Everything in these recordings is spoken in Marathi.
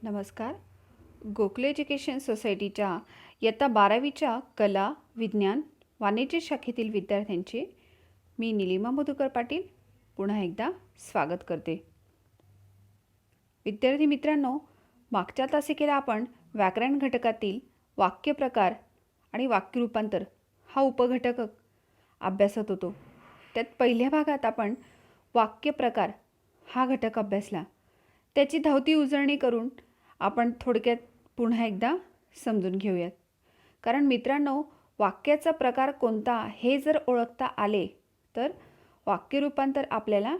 नमस्कार. गोखले एज्युकेशन सोसायटीच्या इयत्ता 12वीच्या कला, विज्ञान, वाणिज्य शाखेतील विद्यार्थ्यांचे मी निलिमा मधुकर पाटील पुन्हा एकदा स्वागत करते. विद्यार्थी मित्रांनो, मागच्या तासिकेला आपण व्याकरण घटकातील वाक्य प्रकार आणि वाक्य रूपांतर हा उपघटक अभ्यासत होतो. त्यात पहिल्या भागात आपण वाक्य प्रकार हा घटक अभ्यासला. त्याची धावती उजळणी करून आपण थोडक्यात पुन्हा एकदा समजून घेऊयात. कारण मित्रांनो, वाक्याचा प्रकार कोणता हे जर ओळखता आले तर वाक्य रूपांतर आपल्याला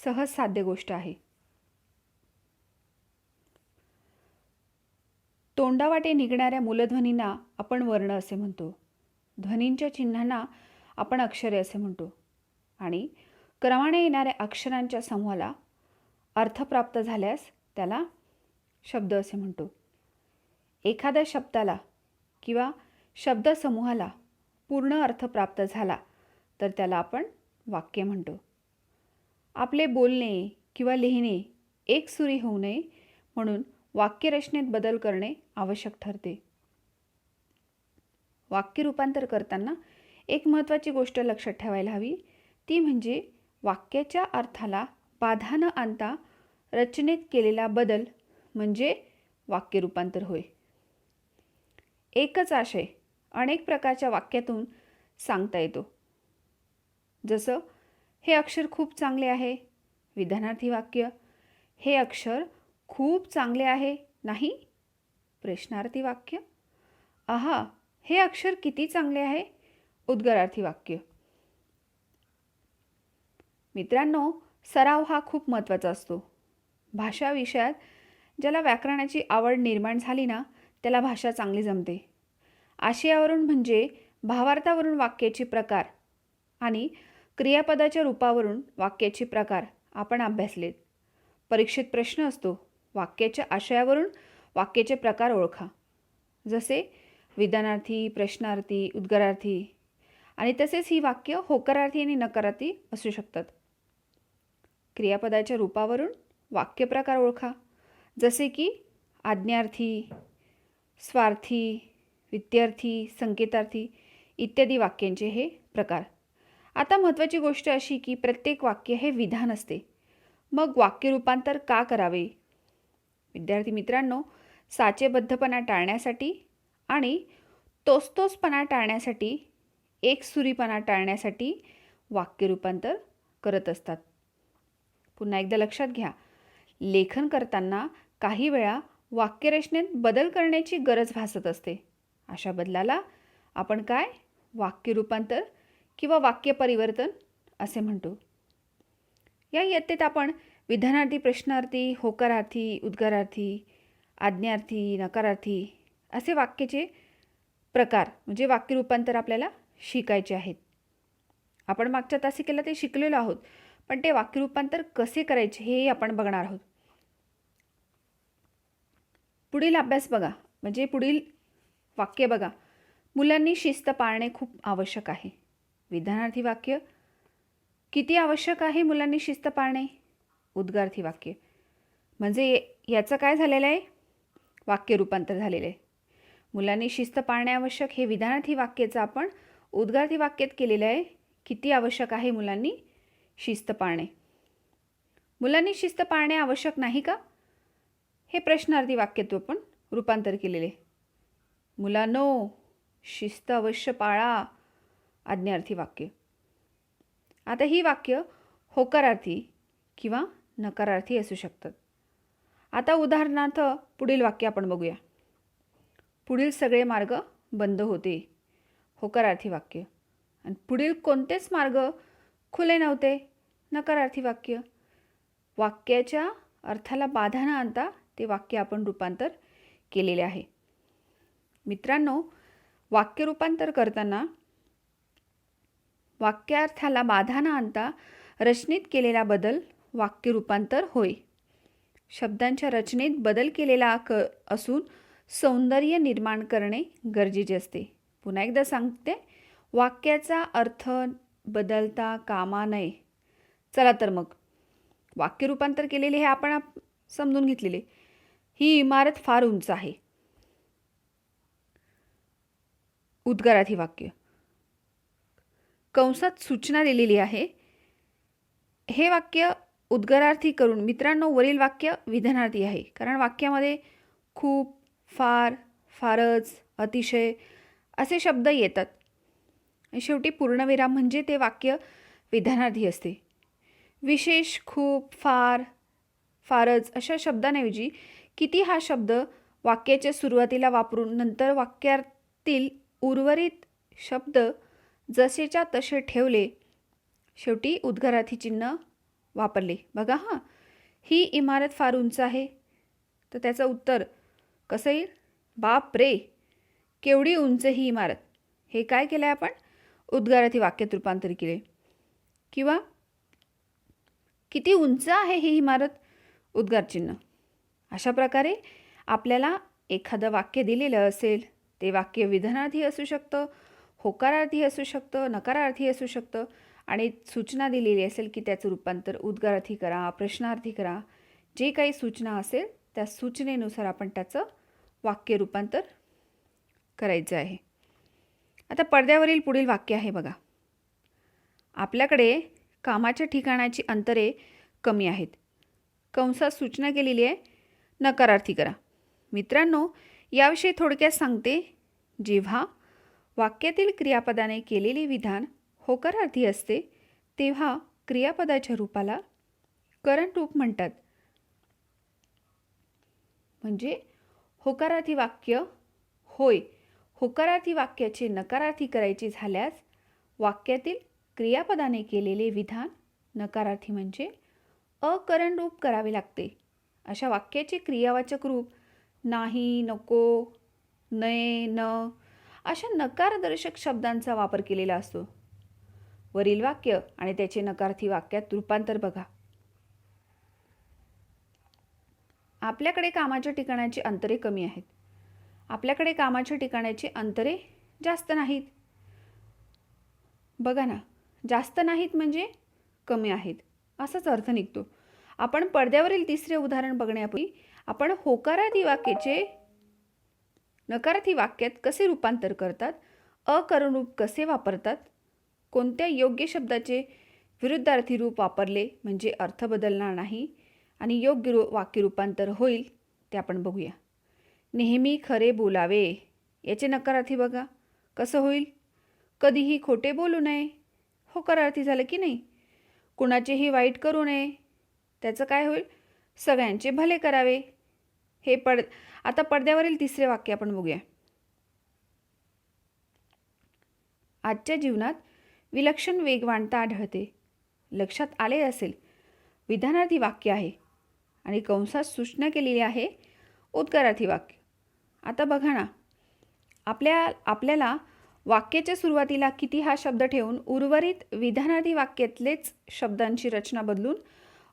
सहज साध्य गोष्ट आहे. तोंडावाटे निघणाऱ्या मूलध्वनींना आपण वर्ण असे म्हणतो. ध्वनींच्या चिन्हांना आपण अक्षरे असे म्हणतो. आणि क्रमाने येणाऱ्या अक्षरांच्या समूहाला अर्थ प्राप्त झाल्यास त्याला शब्द असे म्हणतो. एखाद्या शब्दाला किंवा शब्दसमूहाला पूर्ण अर्थ प्राप्त झाला तर त्याला आपण वाक्य म्हणतो. आपले बोलणे किंवा लिहिणे एकसुरी होऊ नये म्हणून वाक्यरचनेत बदल करणे आवश्यक ठरते. वाक्य रूपांतर करताना एक महत्त्वाची गोष्ट लक्षात ठेवायला हवी, ती म्हणजे वाक्याच्या अर्थाला बाधा न आणता रचनेत केलेला बदल म्हणजे वाक्य रूपांतर होय. एकच आशय अनेक प्रकारच्या वाक्यातून सांगता येतो. जसं हे अक्षर खूप चांगले आहे, विधानार्थी वाक्य. हे अक्षर खूप चांगले आहे नाही, प्रश्नार्थी वाक्य. आहा, हे अक्षर किती चांगले आहे, उद्गारार्थी वाक्य. मित्रांनो, सराव हा खूप महत्त्वाचा असतो. भाषा विषयात ज्याला व्याकरणाची आवड निर्माण झाली ना, त्याला भाषा चांगली जमते. आशयावरून म्हणजे भावार्थावरून वाक्याचे प्रकार आणि क्रियापदाच्या रूपावरून वाक्याचे प्रकार आपण अभ्यासलेत. परीक्षेत प्रश्न असतो, वाक्याच्या आशयावरून वाक्याचे प्रकार ओळखा. जसे विधानार्थी, प्रश्नार्थी, उद्गारार्थी. आणि तसेच ही वाक्य होकारार्थी आणि नकारार्थी असू शकतात. क्रियापदाच्या रूपावरून वाक्यप्रकार ओळखा. जसे की आज्ञार्थी, स्वार्थी, विद्यार्थी, संकेतार्थी इत्यादी वाक्यांचे हे प्रकार. आता महत्त्वाची गोष्ट अशी की प्रत्येक वाक्य हे विधान असते. मग वाक्य रूपांतर का करावे? विद्यार्थी मित्रांनो, साचेबद्धपणा टाळण्यासाठी आणि तोचतोचपणा टाळण्यासाठी, एकसुरीपणा टाळण्यासाठी वाक्य रूपांतर करत असतात. पुन्हा एकदा लक्षात घ्या, लेखन करताना काही वेळा वाक्यरचनेत बदल करण्याची गरज भासत असते. अशा बदलाला आपण काय, वाक्य रूपांतर किंवा वाक्य परिवर्तन असे म्हणतो. या इयत्तेत आपण विधानार्थी, प्रश्नार्थी, होकारार्थी, उद्गारार्थी, आज्ञार्थी, नकारार्थी असे वाक्याचे प्रकार म्हणजे वाक्य रूपांतर आपल्याला शिकायचे आहेत. आपण मागच्या तासिकेला ते शिकलेलो आहोत, पण ते वाक्य रूपांतर कसे करायचे हे आपण बघणार आहोत. पुढील अभ्यास बघा, म्हणजे पुढील वाक्य बघा. मुलांनी शिस्त पाळणे खूप आवश्यक आहे. विधानार्थी वाक्य. किती आवश्यक आहे मुलांनी शिस्त पाळणे, उद्गारार्थी वाक्य. म्हणजे याचं काय झालेलं आहे, वाक्य रूपांतर झालेलं आहे. मुलांनी शिस्त पाळणे आवश्यक हे विधानार्थी वाक्याचं आपण उद्गारार्थी वाक्यात केलेलं आहे. किती आवश्यक आहे मुलांनी शिस्त पाळणे. मुलांनी शिस्त पाळणे आवश्यक नाही का, हे प्रश्नार्थी वाक्यात आपण रूपांतर केलेले. मुलांनो शिस्त अवश्य पाळा, आज्ञार्थी वाक्य. आता ही वाक्य होकारार्थी किंवा नकारार्थी असू शकतात. आता उदाहरणार्थ पुढील वाक्य आपण बघूया. पुढील सगळे मार्ग बंद होते, होकारार्थी वाक्य. आणि पुढील कोणतेच मार्ग खुले नव्हते, नकारार्थी वाक्य. वाक्याच्या अर्थाला बाधा न आणता ते वाक्य आपण रूपांतर केलेले आहे. मित्रांनो, वाक्य रूपांतर करताना वाक्यार्थाला बाधा न आणता रचनेत केलेला बदल वाक्य रूपांतर होय. शब्दांच्या रचनेत बदल केलेला असून सौंदर्य निर्माण करणे गरजेचे असते. पुन्हा एकदा सांगते, वाक्याचा अर्थ बदलता कामा नये. चला तर मग वाक्य रूपांतर केलेले हे आपण समजून घेतलेले. ही इमारत फार उंच आहे. उद्गारार्थी वाक्य. कंसात सूचना दिलेली आहे. हे वाक्य उद्गारार्थी करून मित्रांनो वरील वाक्य विधानार्थी आहे, कारण वाक्यामध्ये खूप, फार, फारच, अतिशय असे शब्द येतात. शेवटी पूर्णविराम म्हणजे ते वाक्य विधानार्थी असते. विशेष, खूप, फार, फारच अशा शब्दांऐवजी किती हा शब्द वाक्याच्या सुरुवातीला वापरून नंतर वाक्यातील उर्वरित शब्द जसेच्या तसे ठेवले, शेवटी उद्गारार्थी चिन्ह वापरले. बघा हां, ही इमारत फार उंच आहे, तर त्याचं उत्तर कसं येईल? बाप रे, केवढी उंच ही इमारत. हे काय केलं आहे आपण? उद्गारार्थी वाक्यात रूपांतर केले. किंवा किती उंच आहे ही इमारत, उद्गार चिन्ह. अशा प्रकारे आपल्याला एखादं वाक्य दिलेलं असेल, ते वाक्य विधानार्थी असू शकतं, होकारार्थी असू शकतं, नकारार्थी असू शकतं, आणि सूचना दिलेली असेल की त्याचं रूपांतर उद्गारार्थी करा, प्रश्नार्थी करा. जे काही सूचना असेल त्या सूचनेनुसार आपण त्याचं वाक्य रूपांतर करायचं आहे. आता पडद्यावरील पुढील वाक्य आहे बघा. आपल्याकडे कामाच्या ठिकाणाची अंतरे कमी आहेत. कंसात सूचना केलेली आहे, नकारार्थी करा. मित्रांनो, याविषयी थोडक्यात सांगते. जेव्हा वाक्यातील क्रियापदाने केलेले विधान होकारार्थी असते तेव्हा क्रियापदाच्या रूपाला करण रूप म्हणतात. म्हणजे होकारार्थी वाक्य होय, होकारार्थी वाक्याचे नकारार्थी करायचे झाल्यास वाक्यातील क्रियापदाने केलेले विधान नकारार्थी म्हणजे अकरण रूप करावे लागते. अशा वाक्याचे क्रियावाचक रूप नाही, नको, नये, न अशा नकारदर्शक शब्दांचा वापर केलेला असतो. वरील वाक्य आणि त्याचे नकारार्थी वाक्यात रूपांतर बघा. आपल्याकडे कामाच्या ठिकाणाची अंतरे कमी आहेत. आपल्याकडे कामाच्या ठिकाणाची अंतरे जास्त नाहीत. बघा ना, जास्त नाहीत म्हणजे कमी आहेत असाच अर्थ निघतो. आपण पडद्यावरील तिसरे उदाहरण बघण्यापूर्वी आपण होकारार्थी वाक्याचे नकारार्थी वाक्यात कसे रूपांतर करतात, अकरण रूप कसे वापरतात, कोणत्या योग्य शब्दाचे विरुद्धार्थी रूप वापरले म्हणजे अर्थ बदलणार नाही आणि योग्य वाक्य रूपांतर होईल ते आपण बघूया. नेहमी खरे बोलावे याचे नकारार्थी बघा कसं होईल. कधीही खोटे बोलू नये, होकारार्थी झालं की नाही. कुणाचेही वाईट करू नये, त्याचं काय होईल? सगळ्यांचे भले करावे. हे आता पडद्यावरील तिसरे वाक्य आपण बघूया. आजच्या जीवनात विलक्षण वेगवानता आढळते. लक्षात आले असेल, विधानार्थी वाक्य आहे आणि कंसात सूचना केलेली आहे, उद्गारार्थी वाक्य. आता बघा ना, आपल्याला वाक्याच्या सुरुवातीला किती हा शब्द ठेवून उर्वरित विधानार्थी वाक्यातलेच शब्दांची रचना बदलून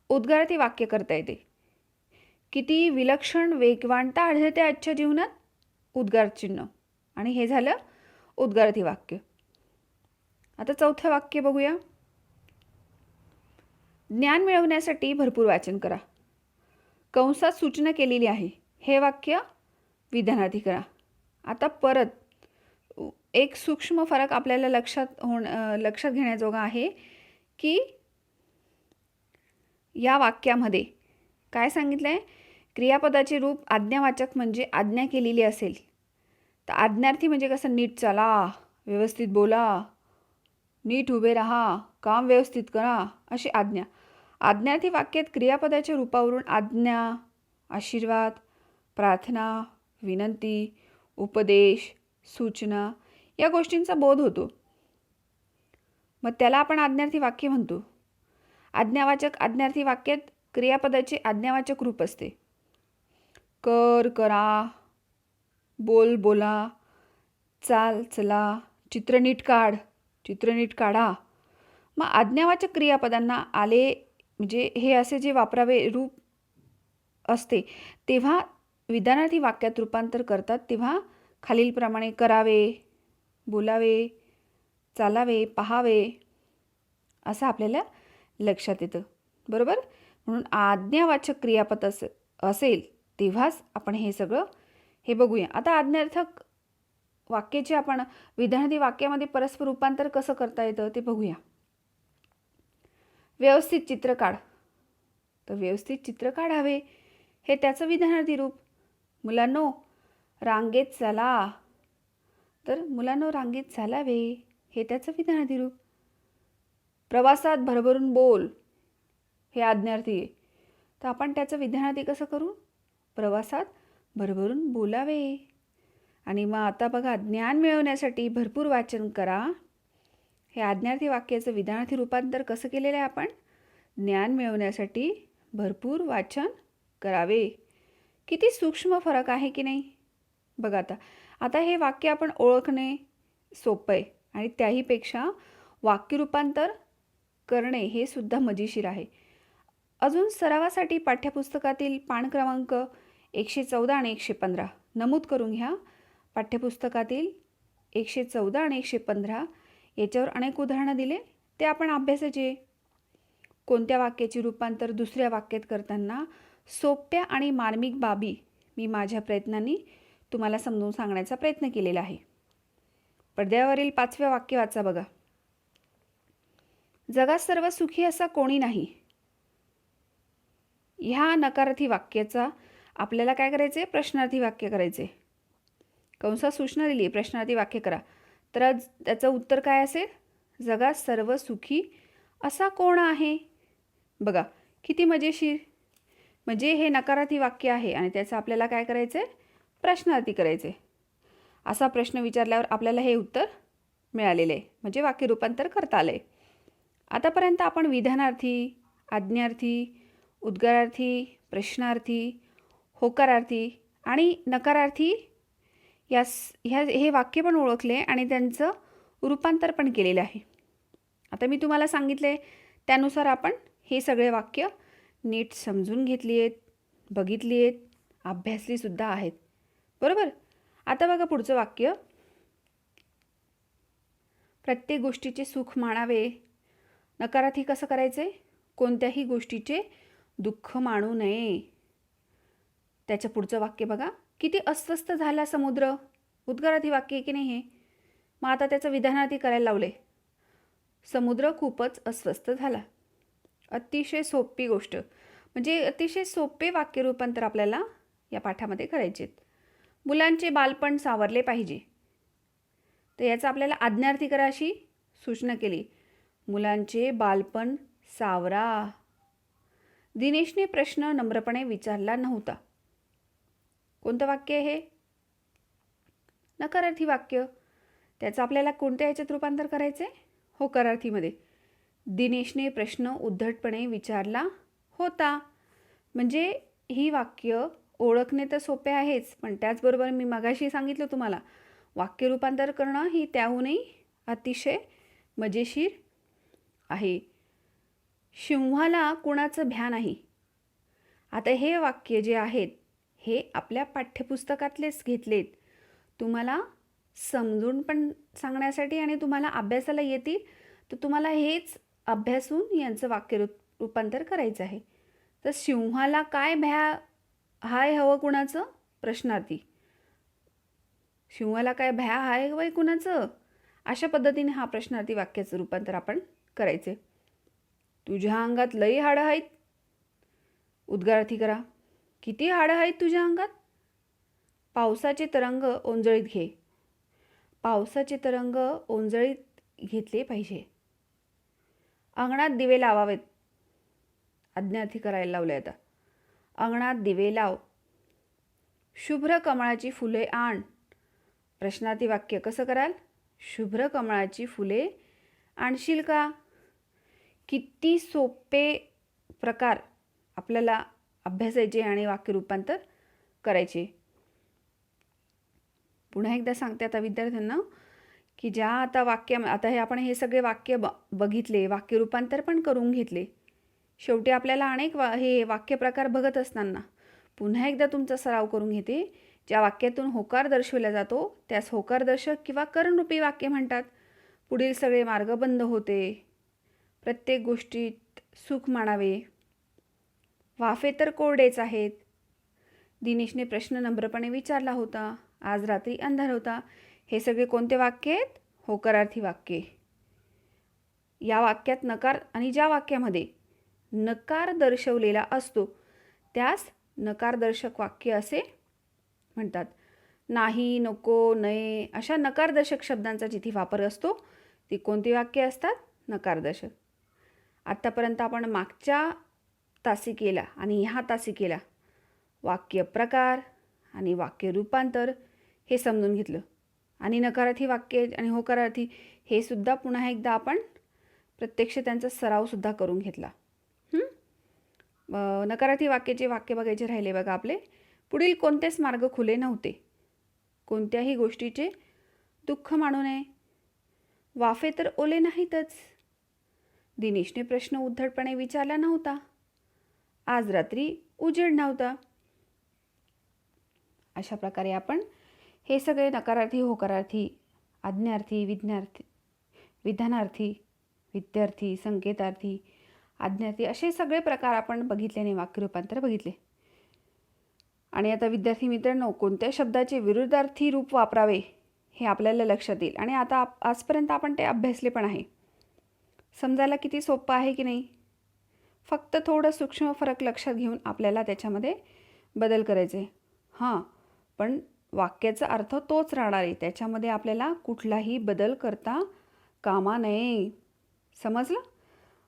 उद्गारार्थी वाक्य करता येते. किती विलक्षण वेगवानता आढळते आजच्या जीवनात, उद्गार चिन्ह, आणि हे झालं उद्गारार्थी वाक्य. आता चौथं वाक्य बघूया. ज्ञान मिळवण्यासाठी भरपूर वाचन करा. कंसात सूचना केलेली आहे, हे वाक्य विधानार्थी करा. आता परत एक सूक्ष्म फरक आपल्याला लक्षात घेण्याजोगा आहे की या वाक्यामध्ये काय सांगितलं आहे? क्रियापदाचे रूप आज्ञावाचक म्हणजे आज्ञा केलेली असेल तर आज्ञार्थी म्हणजे कसं, नीट चला, व्यवस्थित बोला, नीट उभे राहा, काम व्यवस्थित करा, अशी आज्ञा. आज्ञार्थी वाक्यात क्रियापदाच्या रूपावरून आज्ञा, आशीर्वाद, प्रार्थना, विनंती, उपदेश, सूचना या गोष्टींचा बोध होतो. मग त्याला आपण आज्ञार्थी वाक्य म्हणतो. आज्ञावाचक आज्ञार्थी वाक्यात क्रियापदाचे आज्ञावाचक रूप असते. कर, करा, बोल, बोला, चाल, चला, चित्र नीट काढ, चित्र नीट काढा. मग आज्ञावाचक क्रियापदांना आले म्हणजे हे असे जे वापरावे रूप असते तेव्हा विधानार्थी वाक्यात रूपांतर करतात तेव्हा खालीलप्रमाणे करावे, बोलावे, चालावे, पाहावे असं आपल्याला लक्षात येतं. बरोबर. म्हणून आज्ञावाचक क्रियापद असेल तेव्हाच आपण हे सगळं हे बघूया. आता आज्ञार्थक वाक्याचे आपण विधानार्थी वाक्यामध्ये परस्पर रूपांतर कसं करता येतं ते बघूया. व्यवस्थित चित्र काढ. तर व्यवस्थित चित्र काढावे हे त्याचं विधानार्थी रूप. मुलांनो रांगेत चला, तर मुलांनो रांगेत चालावे हे त्याचं विधानार्थी रूप. प्रवासात भरभरून बोल हे आज्ञार्थी आहे, तर आपण त्याचं विधानार्थी कसं करू? प्रवासात भरभरून बोलावे. आणि मग आता बघा, ज्ञान मिळवण्यासाठी भरपूर वाचन करा. हे आज्ञार्थी वाक्याचं विधानार्थी रूपांतर कसं केलेलं आहे आपण? ज्ञान मिळवण्यासाठी भरपूर वाचन करावे. किती सूक्ष्म फरक आहे की नाही? बघा आता आता हे वाक्य आपण ओळखणे सोपं आहे आणि त्याहीपेक्षा वाक्य रूपांतर करणे हे सुद्धा मजेशीर आहे. अजून सरावासाठी पाठ्यपुस्तकातील पान क्रमांक 114 आणि 115 नमूद करून घ्या. पाठ्यपुस्तकातील 114 आणि 115 याच्यावर अनेक उदाहरणं दिले, ते आपण अभ्यासाचे. कोणत्या वाक्याचे रूपांतर दुसऱ्या वाक्यात करताना सोप्या आणि मार्मिक बाबी मी माझ्या प्रयत्नांनी तुम्हाला समजून सांगण्याचा प्रयत्न केलेला आहे. पडद्यावरील 5वे वाक्य वाचा बघा. जगात सर्व सुखी असा कोणी नाही. ह्या नकारार्थी वाक्याचा आपल्याला काय करायचे? प्रश्नार्थी वाक्य करायचे. कंसात सूचना दिली, प्रश्नार्थी वाक्य करा. तर आज त्याचं उत्तर काय असेल? जगात सर्व सुखी असा कोण आहे? बघा किती मजेशीर. म्हणजे हे नकारार्थी वाक्य आहे आणि त्याचं आपल्याला काय करायचं आहे? प्रश्नार्थी करायचे. असा प्रश्न विचारल्यावर आपल्याला हे उत्तर मिळालेले आहे, म्हणजे वाक्य रूपांतर करता आले. आतापर्यंत आपण विधानार्थी, आज्ञार्थी, उद्गारार्थी, प्रश्नार्थी, होकारार्थी आणि नकारार्थी हे वाक्य पण ओळखले आणि त्यांचं रूपांतर पण केलेलं आहे. आता मी तुम्हाला सांगितले त्यानुसार आपण हे सगळे वाक्य नीट समजून घेतली आहेत, बघितली आहेत, अभ्यासलीसुद्धा आहेत. बरोबर. आता बघा पुढचं वाक्य. प्रत्येक गोष्टीचे सुख मानावे. नकारार्थी कसं करायचे? कोणत्याही गोष्टीचे दुःख मानू नये. त्याच्या पुढचं वाक्य बघा. किती अस्वस्थ झाला समुद्र. उद्गारार्थी वाक्य आहे की नाही हे? मग आता त्याचं विधानार्थी करायला लावले. समुद्र खूपच अस्वस्थ झाला. अतिशय सोपी गोष्ट, म्हणजे अतिशय सोपे वाक्य रूपांतर आपल्याला या पाठामध्ये करायचे आहेत. मुलांचे बालपण सावरले पाहिजे. तर याचं आपल्याला आज्ञार्थी करा अशी सूचना केली. मुलांचे बालपण सावरा. दिनेशने प्रश्न नम्रपणे विचारला नव्हता. कोणतं वाक्य आहे हे? नकारार्थी वाक्य. त्याचं आपल्याला कोणत्या याच्यात रूपांतर करायचं आहे? होकारार्थीमध्ये. दिनेशने प्रश्न उद्धटपणे विचारला होता. म्हणजे ही वाक्य ओळखणे तर सोपे आहेच, पण त्याचबरोबर मी मगाशी सांगितलं तुम्हाला वाक्य रूपांतर करणं ही त्याहूनही अतिशय मजेशीर आहे. सिंहाला कुणाचं भ्या नाही. आता हे वाक्य जे आहेत हे आपल्या पाठ्यपुस्तकातलेच घेतलेत. तुम्हाला समजून पण सांगण्यासाठी आणि तुम्हाला अभ्यासाला येतील, तर तुम्हाला हेच अभ्यासून यांचं वाक्य रूपांतर करायचं आहे. तर सिंहाला काय भ्या हाय हवं कुणाचं? प्रश्नार्थी. सिंहाला काय भ्या हाय हवंय कुणाचं? अशा पद्धतीने हा प्रश्नार्थी वाक्याचं रूपांतर आपण करायचे. तुझ्या अंगात लई हाडं आहेत. उद्गारार्थी करा. किती हाडं आहेत तुझ्या अंगात? पावसाचे तरंग ओंजळीत घे. पावसाचे तरंग ओंजळीत घेतले पाहिजे. अंगणात दिवे लावावेत. आज्ञार्थी करायला लावले. आता अंगणात दिवे लाव. शुभ्र कमळाची फुले आण. प्रश्नार्थी वाक्य कसं कराल? शुभ्र कमळाची फुले आणशील का? किती सोपे प्रकार आपल्याला अभ्यासायचे आणि वाक्य रूपांतर करायचे. पुन्हा एकदा सांगते आता विद्यार्थ्यांना की ज्या आता हे आपण हे सगळे वाक्य बघितले, वाक्य रूपांतर पण करून घेतले. शेवटी आपल्याला अनेक हे वाक्य प्रकार बघत असताना पुन्हा एकदा तुमचा सराव करून घेते. ज्या वाक्यातून होकार दर्शवला जातो त्यास होकारदर्शक किंवा करणरूपी वाक्य म्हणतात. पुढील सगळे मार्ग बंद होते. प्रत्येक गोष्टीत सुख मानावे. वाफे तर कोरडेच आहेत. दिनेशने प्रश्न नम्रपणे विचारला होता. आज रात्री अंधार होता. हे सगळे कोणते वाक्य आहेत? होकारार्थी वाक्ये. या वाक्यात नकार आणि ज्या वाक्यामध्ये नकार दर्शवलेला असतो त्यास नकारदर्शक वाक्य असे म्हणतात. नाही, नको, नये अशा नकारदर्शक शब्दांचा जिथे वापर असतो ती कोणती वाक्ये असतात? नकारदर्शक. आत्तापर्यंत आपण मागच्या तासिकेला आणि ह्या तासिकेला वाक्य प्रकार आणि वाक्य रूपांतर हे समजून घेतलं आणि नकारार्थी वाक्ये आणि होकारार्थी हे सुद्धा पुन्हा एकदा आपण प्रत्यक्ष त्यांचा सरावसुद्धा करून घेतला. नकारार्थी वाक्याचे वाक्य बघायचे राहिले बघा आपले. पुढील कोणतेच मार्ग खुले नव्हते. कोणत्याही गोष्टीचे दुःख मानू नये. वाफे तर ओले नाहीतच. दिनेशने प्रश्न उद्धटपणे विचारला नव्हता. आज रात्री उजेड नव्हता. अशा प्रकारे आपण हे सगळे नकारार्थी, होकारार्थी, आज्ञार्थी, विधानार्थी, विद्यार्थी, संकेतार्थी, आज्ञार्थी असे सगळे प्रकार आपण बघितल्याने वाक्यरूपांतर बघितले. आणि आता विद्यार्थी मित्रांनो, कोणत्या शब्दाचे विरुद्धार्थी रूप वापरावे हे आपल्याला लक्षात येईल. आणि आता आजपर्यंत आपण ते अभ्यासले पण आहे. समजायला किती सोपं आहे की नाही? फक्त थोडं सूक्ष्म फरक लक्षात घेऊन आपल्याला त्याच्यामध्ये बदल करायचे. पण वाक्याचा अर्थ तोच राहणार आहे. त्याच्यामध्ये आपल्याला कुठलाही बदल करता कामा नये. समजलं?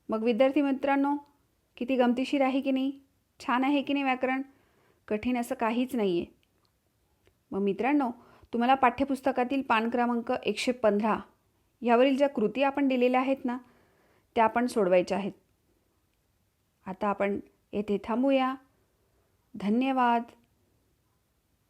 मग विद्यार्थी मित्रांनो, किती गमतीशीर आहे की नाही? छान आहे की नाही व्याकरण? कठीण असं काहीच नाही आहे. मग मित्रांनो, तुम्हाला पाठ्यपुस्तकातील पान क्रमांक 115 यावरील ज्या कृती आपण दिलेल्या आहेत ना त्या आपण सोडवायच्या आहेत. आता आपण येथे थांबूया. धन्यवाद.